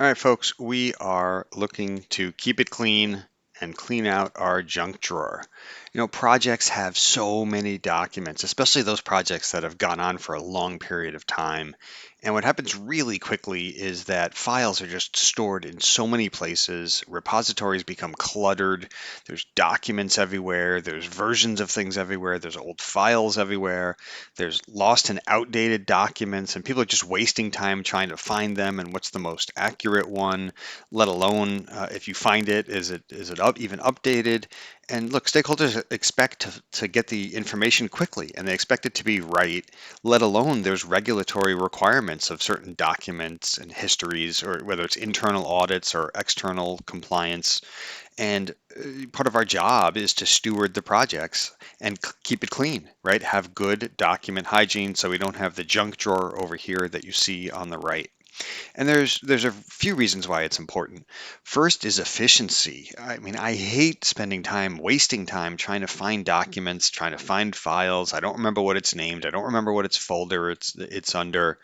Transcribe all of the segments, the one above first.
All right, folks, we are looking to keep it clean and clean out our junk drawer. Projects have so many documents, especially those projects that have gone on for a long period of time. And what happens really quickly is that files are just stored in so many places. Repositories become cluttered. There's documents everywhere. There's versions of things everywhere. There's old files everywhere. There's lost and outdated documents, and people are just wasting time trying to find them and what's the most accurate one, let alone if you find it, is it even updated? And look, stakeholders expect to get the information quickly, and they expect it to be right, let alone there's regulatory requirements of certain documents and histories, or whether it's internal audits or external compliance. And part of our job is to steward the projects and keep it clean, right? Have good document hygiene so we don't have the junk drawer over here that you see on the right. And there's a few reasons why it's important. First is efficiency. I mean, I hate spending time, wasting time trying to find documents, trying to find files. I don't remember what it's named. I don't remember what its folder it's under.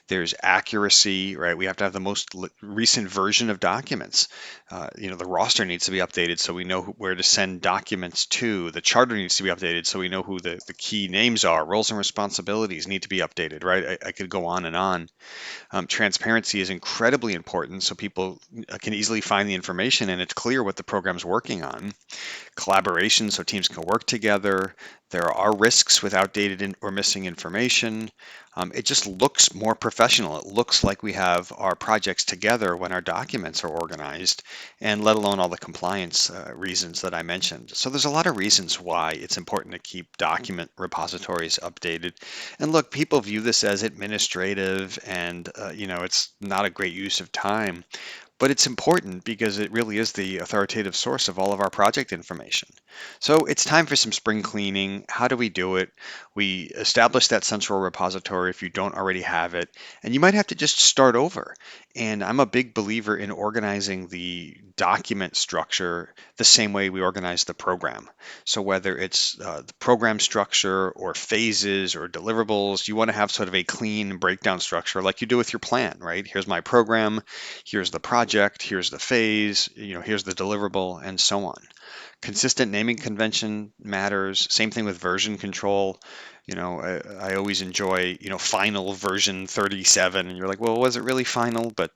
There's accuracy, right? We have to have the most recent version of documents. The roster needs to be updated so we know where to send documents to. The charter needs to be updated so we know who the key names are. Roles and responsibilities need to be updated, right? I could go on and on. Transparency is incredibly important so people can easily find the information and it's clear what the program's working on. Collaboration so teams can work together. There are risks with outdated or missing information. It just looks more professional. It looks like we have our projects together when our documents are organized, and let alone all the compliance reasons that I mentioned. So there's a lot of reasons why it's important to keep document repositories updated. And look, people view this as administrative and, it's not a great use of time. But it's important because it really is the authoritative source of all of our project information. So it's time for some spring cleaning. How do we do it? We establish that central repository if you don't already have it, and you might have to just start over. And I'm a big believer in organizing the document structure the same way we organize the program. So whether it's the program structure or phases or deliverables, you want to have sort of a clean breakdown structure like you do with your plan, right? Here's my program, here's the project, here's the phase, here's the deliverable, and so on. Consistent naming convention matters. Same thing with version control. I always enjoy, final version 37, and you're like, well, was it really final? But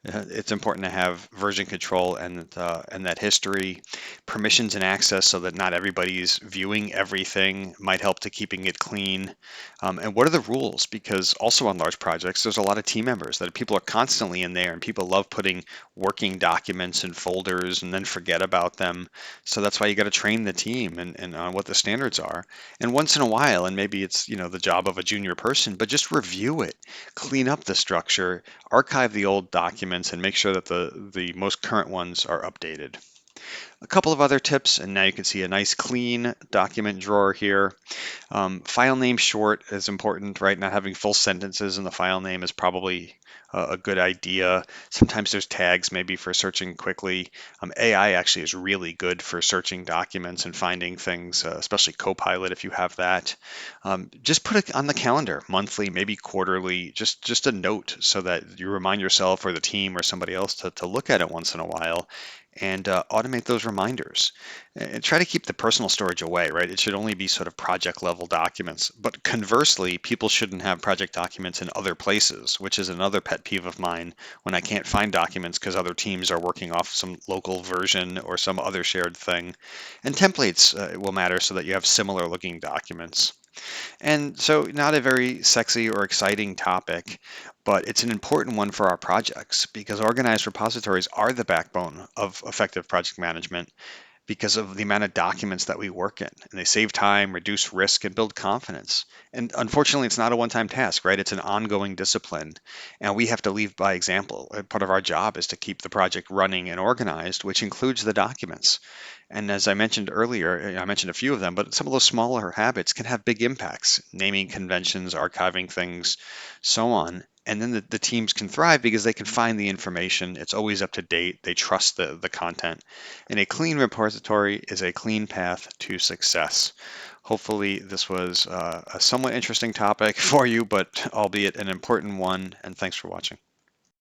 it's important to have version control and that history, permissions and access, so that not everybody's viewing everything might help to keeping it clean. And what are the rules? Because also on large projects, there's a lot of team members that people are constantly in there, and people love putting working documents in folders and then forget about them. So that's why you got to train the team and on what the standards are. And once in a while, and maybe it's the job of a junior person, but just review it, clean up the structure, archive the old documents, and make sure that the most current ones are updated. A couple of other tips, and now you can see a nice clean document drawer here. File name short is important, right? Not having full sentences in the file name is probably a good idea. Sometimes there's tags maybe for searching quickly. AI actually is really good for searching documents and finding things, especially Copilot if you have that. Just put it on the calendar, monthly, maybe quarterly, just a note so that you remind yourself or the team or somebody else to look at it once in a while, and automate those reminders. And try to keep the personal storage away, right? It should only be sort of project level documents. But conversely, people shouldn't have project documents in other places, which is another pet peeve of mine when I can't find documents because other teams are working off some local version or some other shared thing. And templates will matter so that you have similar looking documents. And so, not a very sexy or exciting topic, but it's an important one for our projects because organized repositories are the backbone of effective project management because of the amount of documents that we work in. And they save time, reduce risk, and build confidence. And unfortunately, it's not a one-time task, right? It's an ongoing discipline. And we have to lead by example. Part of our job is to keep the project running and organized, which includes the documents. And as I mentioned earlier, I mentioned a few of them, but some of those smaller habits can have big impacts, naming conventions, archiving things, so on. And then the teams can thrive because they can find the information. It's always up to date. They trust the content. And a clean repository is a clean path to success. Hopefully, this was a somewhat interesting topic for you, but albeit an important one. And thanks for watching.